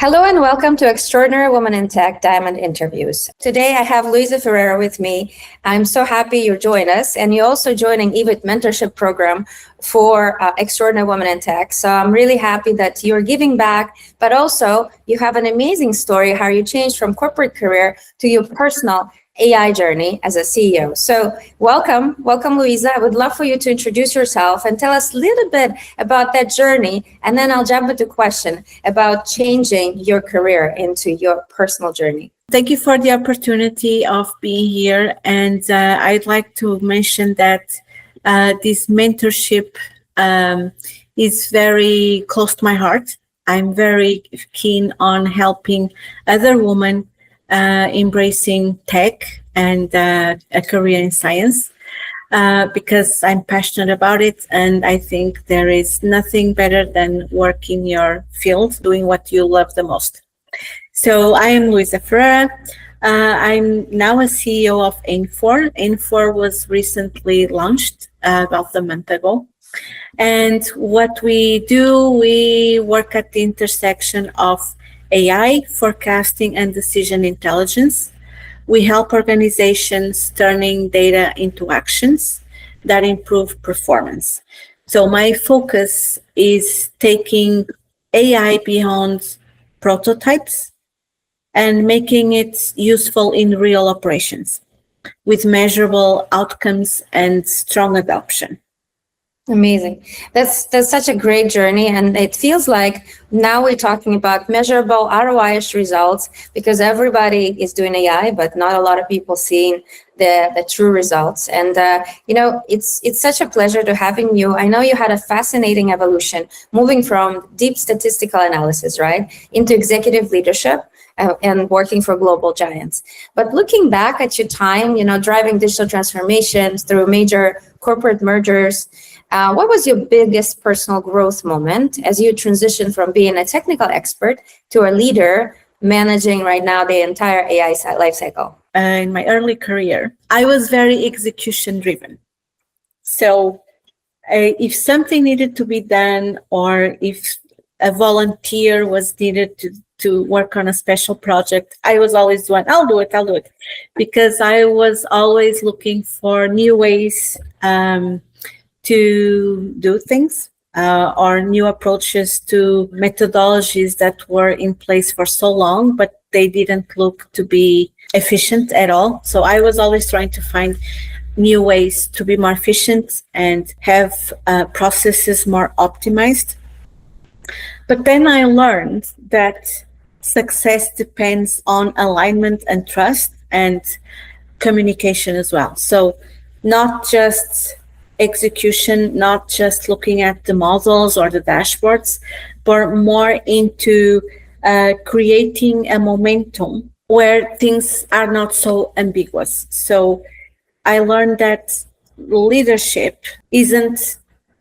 Hello and welcome to Extraordinary Woman in Tech Diamond Interviews. Today I have Luisa Ferreira with me. I'm so happy you joined us, and you're also joining EVIT mentorship program for Extraordinary Woman in Tech. So I'm really happy that you're giving back, but also you have an amazing story how you changed from corporate career to your personal AI journey as a CEO. So welcome Luisa. I would love for you to introduce yourself and tell us a little bit about that journey, and then I'll jump into question about changing your career into your personal journey. Thank you for the opportunity of being here, and I'd like to mention that this mentorship is very close to my heart. I'm very keen on helping other women embracing tech and a career in science because I'm passionate about it, and I think there is nothing better than work in your field, doing what you love the most. So I am Luisa Ferreira. I'm now a CEO of N4. N4 was recently launched about a month ago. And what we do, we work at the intersection of AI, forecasting, and decision intelligence. We help organizations turning data into actions that improve performance. So my focus is taking AI beyond prototypes and making it useful in real operations with measurable outcomes and strong adoption. Amazing. That's such a great journey, and it feels like now we're talking about measurable ROI-ish results because everybody is doing AI, but not a lot of people seeing the true results. And it's such a pleasure to having you. I know you had a fascinating evolution, moving from deep statistical analysis, right, into executive leadership and working for global giants. But looking back at your time, driving digital transformations through major corporate mergers, what was your biggest personal growth moment as you transition from being a technical expert to a leader managing right now the entire AI lifecycle? In my early career, I was very execution driven. So if something needed to be done, or if a volunteer was needed to work on a special project, I was always one, I'll do it. Because I was always looking for new ways to do things or new approaches to methodologies that were in place for so long, but they didn't look to be efficient at all. So I was always trying to find new ways to be more efficient and have processes more optimized. But then I learned that success depends on alignment and trust and communication as well. So not just execution, not just looking at the models or the dashboards, but more into creating a momentum where things are not so ambiguous. So I learned that leadership isn't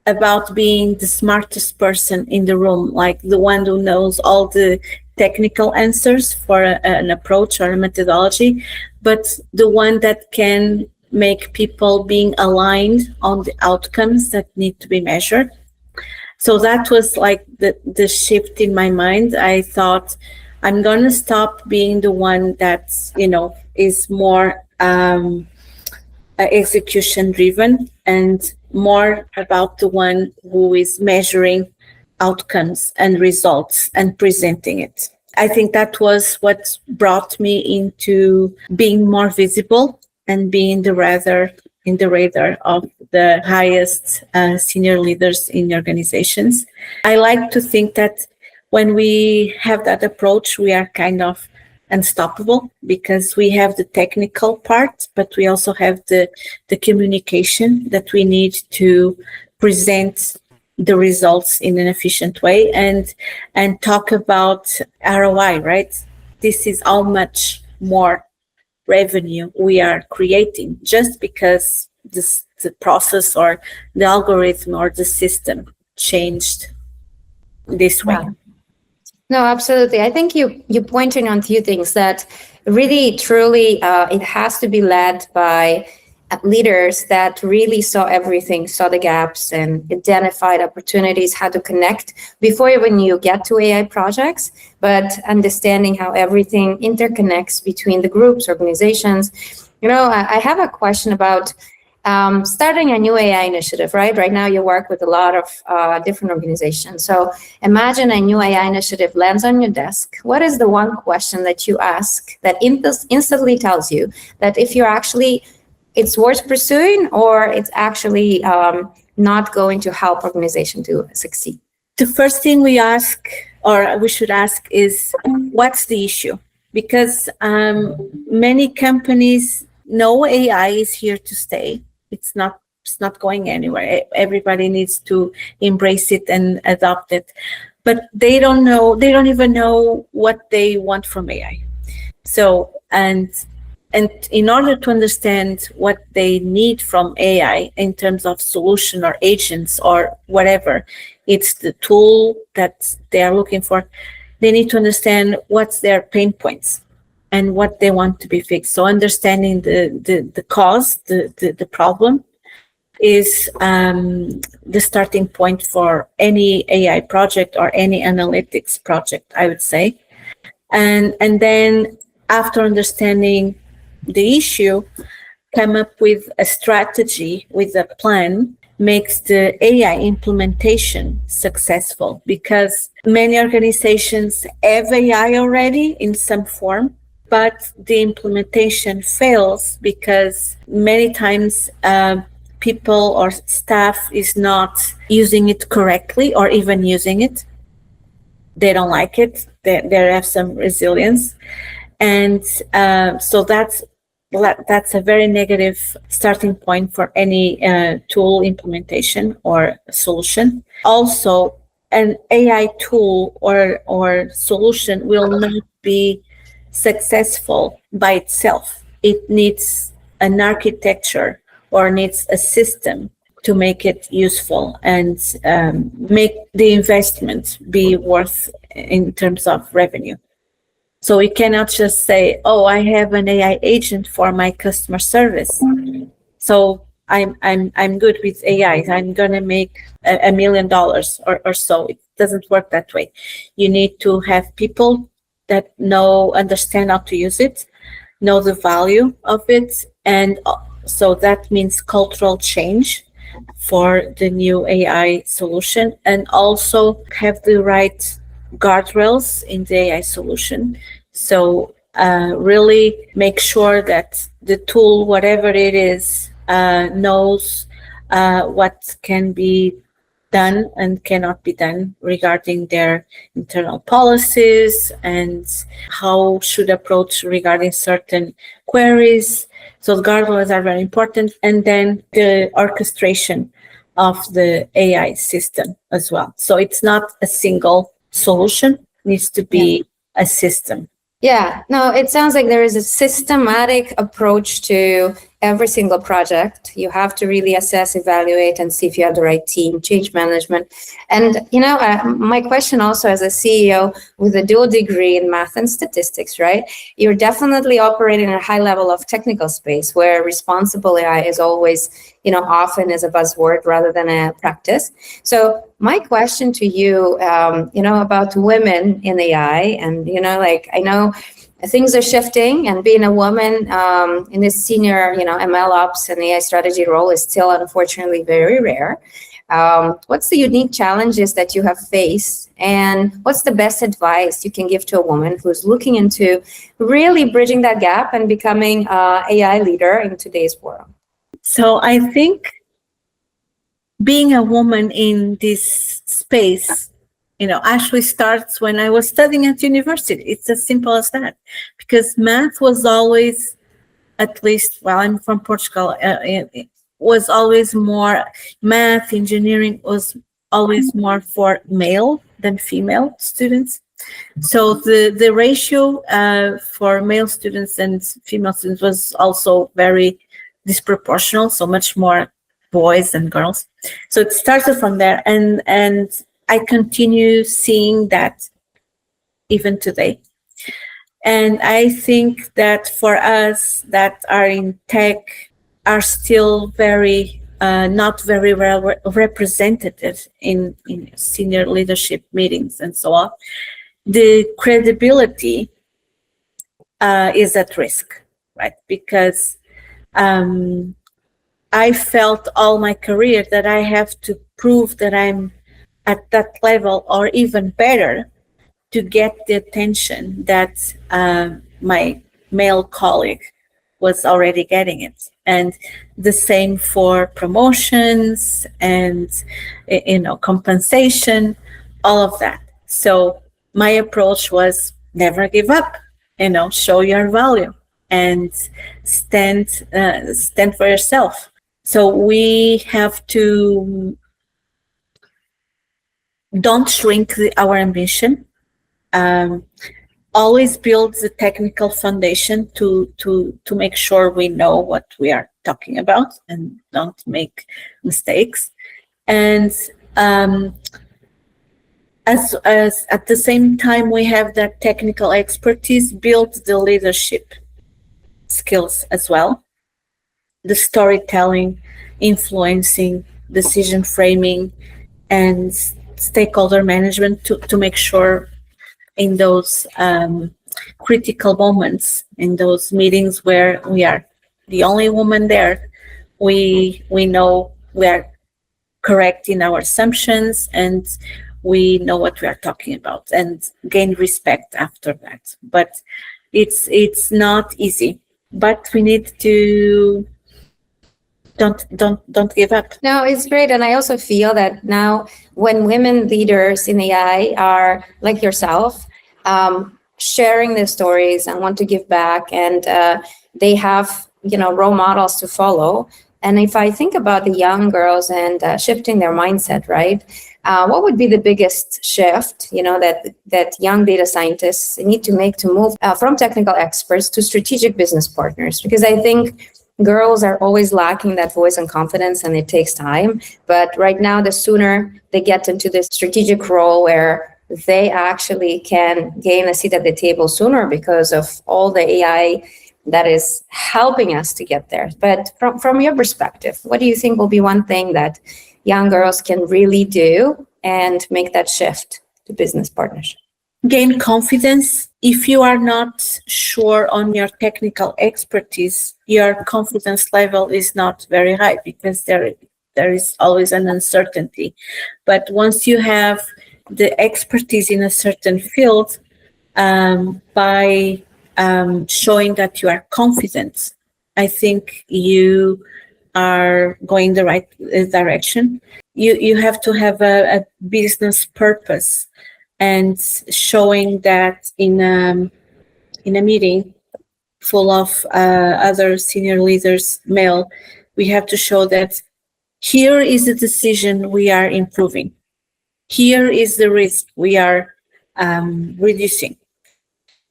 about being the smartest person in the room, like the one who knows all the technical answers for an approach or a methodology, but the one that can make people being aligned on the outcomes that need to be measured. So that was like the shift in my mind. I thought I'm going to stop being the one that, is more execution driven and more about the one who is measuring outcomes and results and presenting it. I think that was what brought me into being more visible and being in the radar of the highest senior leaders in organizations. I like to think that when we have that approach, we are kind of unstoppable because we have the technical part, but we also have the communication that we need to present the results in an efficient way and talk about ROI, right? This is how much more revenue we are creating just because the process or the algorithm or the system changed this way. Wow. No, absolutely. I think you pointed on a few things that really, truly, it has to be led by leaders that really saw everything, saw the gaps and identified opportunities, how to connect before even you get to AI projects, but understanding how everything interconnects between the groups, organizations. I have a question about starting a new AI initiative, right? Right now, you work with a lot of different organizations. So imagine a new AI initiative lands on your desk. What is the one question that you ask that instantly tells you that if you're actually it's worth pursuing or it's actually not going to help organization to succeed? The first thing we ask, or we should ask, is what's the issue? Because many companies know AI is here to stay. It's not going anywhere. Everybody needs to embrace it and adopt it, but they don't even know what they want from AI. So and in order to understand what they need from AI in terms of solution or agents or whatever, it's the tool that they are looking for. They need to understand what's their pain points and what they want to be fixed. So understanding the cause, the problem is the starting point for any AI project or any analytics project, I would say. And then after understanding the issue, come up with a strategy, with a plan, makes the AI implementation successful, because many organizations have AI already in some form, but the implementation fails because many times people or staff is not using it correctly or even using it. They don't like it. They have some resilience. And so that's a very negative starting point for any tool implementation or solution. Also, an AI tool or solution will not be successful by itself. It needs an architecture or needs a system to make it useful and make the investment be worth in terms of revenue. So we cannot just say, "Oh, I have an AI agent for my customer service, so I'm good with AI. I'm gonna make $1 million or so." It doesn't work that way. You need to have people that understand how to use it, know the value of it, and so that means cultural change for the new AI solution, and also have the right guardrails in the AI solution. So really make sure that the tool, whatever it is, knows what can be done and cannot be done regarding their internal policies and how should approach regarding certain queries. So the guardrails are very important. And then the orchestration of the AI system as well. So it's not a single solution, it needs to be a system. Yeah, no, it sounds like there is a systematic approach to every single project. You have to really assess, evaluate, and see if you have the right team, change management. And, my question also as a CEO with a dual degree in math and statistics, right? You're definitely operating in a high level of technical space where responsible AI is always, often is a buzzword rather than a practice. So my question to you, about women in AI, and, I know things are shifting, and being a woman in this senior, ML ops and AI strategy role is still unfortunately very rare. What's the unique challenges that you have faced, and what's the best advice you can give to a woman who's looking into really bridging that gap and becoming an AI leader in today's world? So I think being a woman in this space, actually starts when I was studying at university. It's as simple as that, because math was always, at least, well, I'm from Portugal, it was always more, math, engineering was always more for male than female students. So the ratio for male students and female students was also very disproportional, so much more boys than girls. So it started from there, and I continue seeing that even today. And I think that for us that are in tech, are still very not very well represented in senior leadership meetings and so on, the credibility is at risk, right? Because I felt all my career that I have to prove that I'm at that level or even better to get the attention that my male colleague was already getting it. And the same for promotions and compensation, all of that. So my approach was never give up, show your value and stand for yourself. So we have to don't shrink our ambition. Always build the technical foundation to make sure we know what we are talking about and don't make mistakes. And as at the same time we have that technical expertise, build the leadership skills as well, the storytelling, influencing, decision framing, and stakeholder management to make sure in those critical moments, in those meetings where we are the only woman there, we know we are correct in our assumptions and we know what we are talking about, and gain respect after that. But it's not easy, but we need to don't give up. No, it's great. And I also feel that now when women leaders in AI are like yourself, sharing their stories and want to give back, and they have, role models to follow. And if I think about the young girls and shifting their mindset, right? What would be the biggest shift, that young data scientists need to make to move from technical experts to strategic business partners? Because I think girls are always lacking that voice and confidence, and it takes time. But right now, the sooner they get into this strategic role where they actually can gain a seat at the table sooner because of all the AI that is helping us to get there. But from your perspective, what do you think will be one thing that young girls can really do and make that shift to business partnership? Gain confidence. If you are not sure on your technical expertise, your confidence level is not very high because there is always an uncertainty. But once you have the expertise in a certain field, by showing that you are confident, I think you are going the right direction. You have to have a business purpose, and showing that in a meeting full of other senior leaders, male, we have to show that here is the decision we are improving. Here is the risk we are reducing.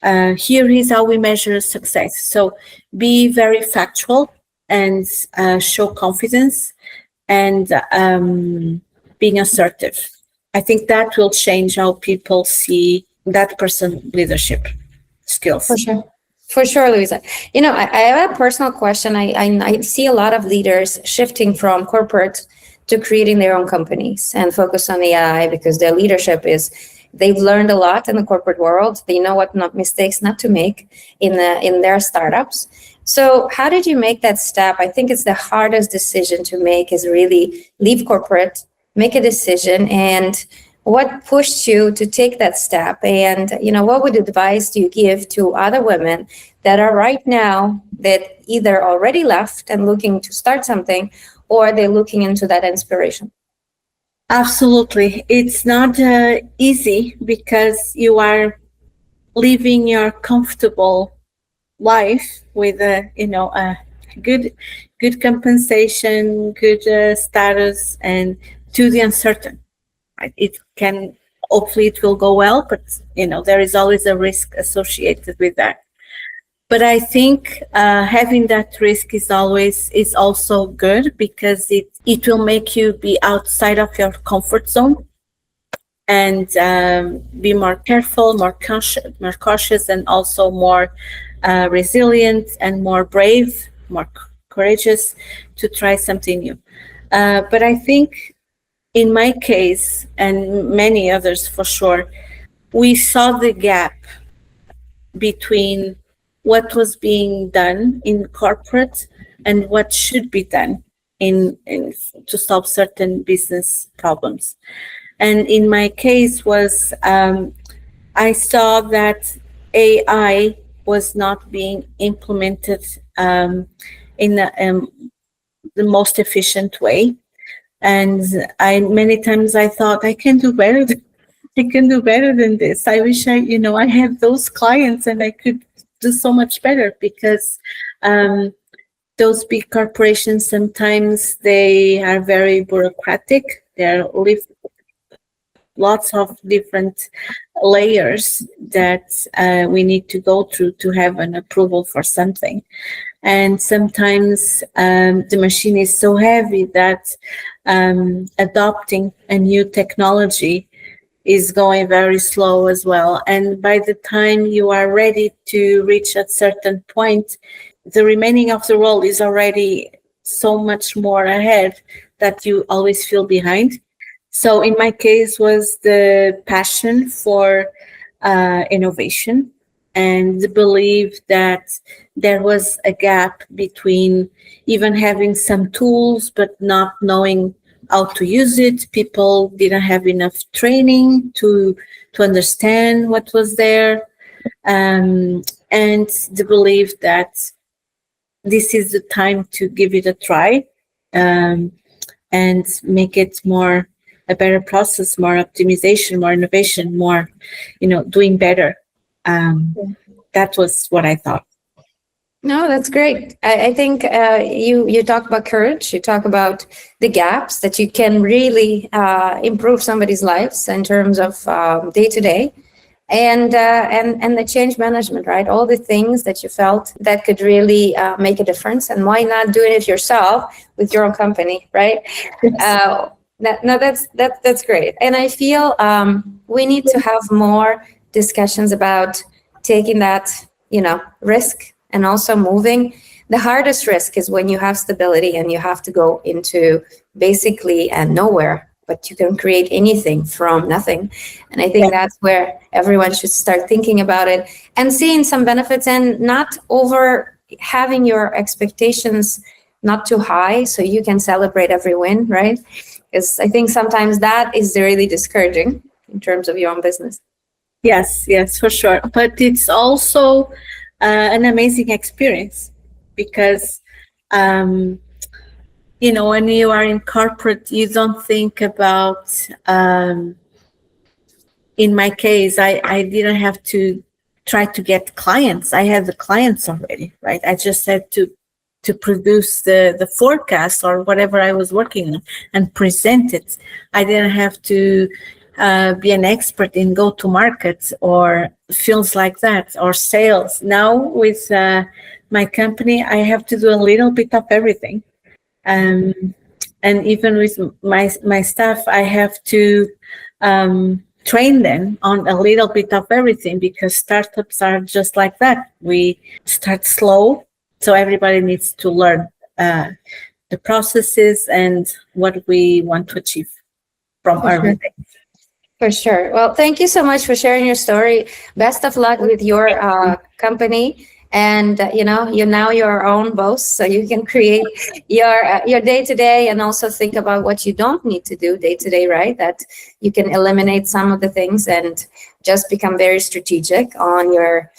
Here is how we measure success. So be very factual and show confidence and being assertive. I think that will change how people see that person leadership skills. For sure, Luisa. I have a personal question. I see a lot of leaders shifting from corporate to creating their own companies and focus on AI because their leadership they've learned a lot in the corporate world. They know what mistakes not to make in their startups. So how did you make that step? I think it's the hardest decision to make, is really leave corporate, make a decision. And what pushed you to take that step? And, what would advice do you give to other women that are right now that either already left and looking to start something, or they're looking into that inspiration? Absolutely. It's not easy because you are living your comfortable life with a good compensation, good status, and to the uncertain. Right? Hopefully it will go well, but there is always a risk associated with that. But I think having that risk is also good because it will make you be outside of your comfort zone and be more careful, more cautious, and also more resilient and more brave, more courageous to try something new. But I think in my case, and many others for sure, we saw the gap between what was being done in corporate and what should be done in to solve certain business problems. And in my case was I saw that AI was not being implemented in the most efficient way. And I many times I thought I can do better. I can do better than this. I wish I had those clients and I could do so much better, because those big corporations, sometimes they are very bureaucratic. They're lots of different layers that we need to go through to have an approval for something. And sometimes the machine is so heavy that adopting a new technology is going very slow as well. And by the time you are ready to reach a certain point, the remaining of the world is already so much more ahead that you always feel behind. So in my case was the passion for innovation and the belief that there was a gap between even having some tools but not knowing how to use it. People didn't have enough training to understand what was there, and the belief that this is the time to give it a try, and make it more a better process, more optimization, more innovation, more doing better. That was what I thought. No, that's great. I think you talk about courage. You talk about the gaps that you can really improve somebody's lives in terms of day to day, and the change management, right? All the things that you felt that could really make a difference, and why not doing it yourself with your own company, right? Yes. That's great, and I feel we need to have more discussions about taking that risk. And also moving. The hardest risk is when you have stability and you have to go into basically nowhere, but you can create anything from nothing. And I think that's where everyone should start thinking about it and seeing some benefits, and not over having your expectations not too high so you can celebrate every win, right? Because I think sometimes that is really discouraging in terms of your own business. Yes, for sure. But it's also an amazing experience, because when you are in corporate, you don't think about in my case, I didn't have to try to get clients. I had the clients already, right? I just had to produce the forecast or whatever I was working on and present it. I didn't have to be an expert in go-to-market or fields like that, or sales. Now with my company, I have to do a little bit of everything. And even with my staff, I have to train them on a little bit of everything, because startups are just like that. We start slow, so everybody needs to learn the processes and what we want to achieve from early days. For sure. Well, thank you so much for sharing your story. Best of luck with your company. And you're now your own boss, so you can create your day to day, and also think about what you don't need to do day to day, right? That you can eliminate some of the things and just become very strategic on your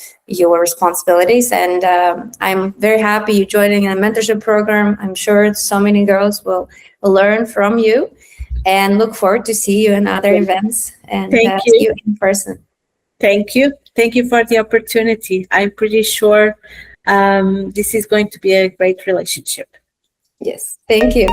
responsibilities. And I'm very happy you joining a mentorship program. I'm sure so many girls will learn from you. And look forward to see you in other events and see you in person. Thank you. Thank you for the opportunity. I'm pretty sure this is going to be a great relationship. Yes. Thank you.